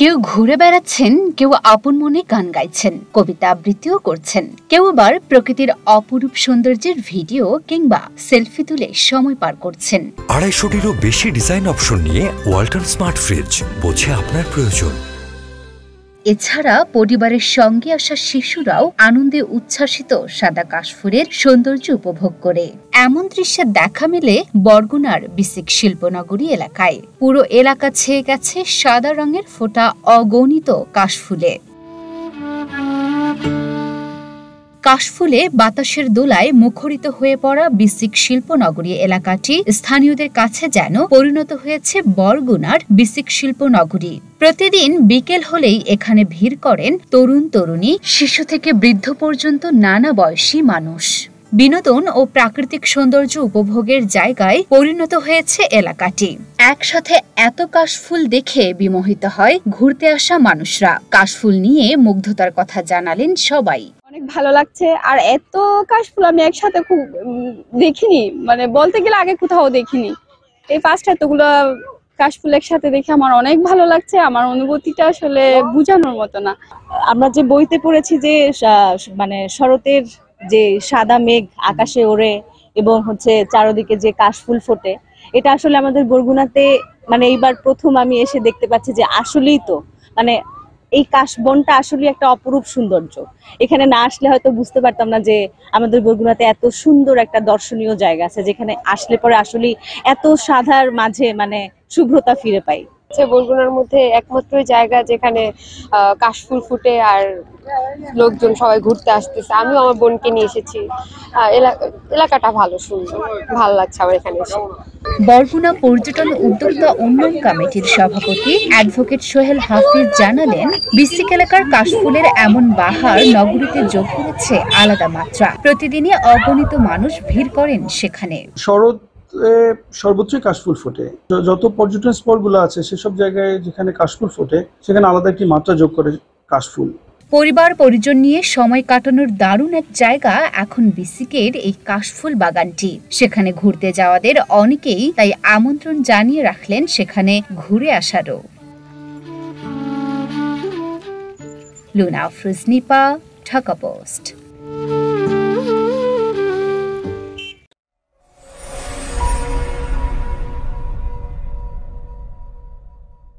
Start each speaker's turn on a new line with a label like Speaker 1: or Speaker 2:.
Speaker 1: কেউ ঘুরে বেড়াচ্ছেন, কেউ আপন মনে গান গাইছেন, কবিতা আবৃত্তিও করছেন, কেউ আবার প্রকৃতির অপরূপ সৌন্দর্যের ভিডিও কিংবা সেলফি তুলে সময় পার করছেন।
Speaker 2: 250-টিরও বেশি ডিজাইন অপশন নিয়ে ওয়ালটন স্মার্ট ফ্রিজ, বোঝে আপনার প্রয়োজন।
Speaker 1: এছাড়া পরিবারের সঙ্গে আসা শিশুরাও আনন্দে উচ্ছ্বাসিত সাদা কাশফুলের সৌন্দর্য উপভোগ করে। এমন দৃশ্যের দেখা মেলে বরগুনার বিসিক শিল্পনগরী এলাকায়। পুরো এলাকা ছেয়ে গেছে সাদা রঙের ফোটা অগণিত কাশফুলে। কাশফুলে বাতাসের দোলায় মুখরিত হয়ে পড়া বিসিক শিল্পনগরী এলাকাটি স্থানীয়দের কাছে যেন পরিণত হয়েছে বরগুনার বিসিক শিল্পনগরী। প্রতিদিন বিকেল হলেই এখানে ভিড় করেন তরুণ তরুণী, শিশু থেকে বৃদ্ধ পর্যন্ত নানা বয়সী মানুষ। বিনোদন ও প্রাকৃতিক সৌন্দর্য উপভোগের জায়গায় পরিণত হয়েছে এলাকাটি। একসাথে এত কাশফুল দেখে বিমোহিত হয় ঘুরতে আসা মানুষরা। কাশফুল নিয়ে মুগ্ধতার কথা জানালেন সবাই।
Speaker 3: অনেক ভালো লাগছে, আর এত কাশফুল আমি একসাথে খুব দেখিনি, মানে বলতে গেলে আগে কোথাও দেখিনি। এই ফার্স্ট এতগুলো কাশফুল একসাথে দেখে আমার অনেক ভালো লাগছে। আমার অনুভূতিটা আসলে বোঝানোর মতো না।
Speaker 4: আমরা যে বইতে পড়েছি যে মানে শরতের যে সাদা মেঘ আকাশে ওড়ে এবং চারদিকে যে কাশফুল ফোটে, এটা আসলে আমাদের বরগুনাতে মানে এইবার প্রথম আমি এসে দেখতে পাচ্ছি যে আসলেই তো মানে এই কাশবনটা আসলে একটা অপরূপ সৌন্দর্য। এখানে না আসলে হয়তো বুঝতে পারতাম না যে আমাদের বরগুনাতে এত সুন্দর একটা দর্শনীয় জায়গা আছে, যেখানে আসলে পরে আসলে এত সাদার মাঝে মানে শুভ্রতা ফিরে পাই।
Speaker 3: বরগুনার মধ্যে একমাত্র জায়গা যেখানে কাশফুল ফুটে আর লোকজন সবাই ঘুরতে আসতেছে। আমিও আমার বোনকে নিয়ে এসেছি। এলাকাটা ভালো, সুন্দর, ভালো লাগছে আমার এখানে এসে।
Speaker 1: বরগুনা পর্যটন উদ্যোক্তা উন্নয়ন কমিটির সভাপতি অ্যাডভোকেট সোহেল হাফিজ জানালেন, বিসিক এলাকার কাশফুলের এমন বাহার নগরীতে যোগ করেছে আলাদা মাত্রা। প্রতিদিনই অগণিত মানুষ ভিড় করেন সেখানে।
Speaker 5: সর্বোচ্চই কাশফুল ফোটে। যত পর্যটন স্পট গুলো আছে সেসব জায়গায় যেখানে কাশফুল ফোটে সেখানে আলাদা একটি মাত্রা যোগ করে কাশফুল।
Speaker 1: পরিবার পরিজন নিয়ে সময় কাটানোর দারুণ এক জায়গা এখন বিসিকের এই কাশফুল বাগানটি। সেখানে ঘুরতে যাওয়াদের অনেকেই তাই আমন্ত্রণ জানিয়ে রাখলেন সেখানে ঘুরে আসারও। লুনা আফরোজ নিপা, ঢাকা পোস্ট।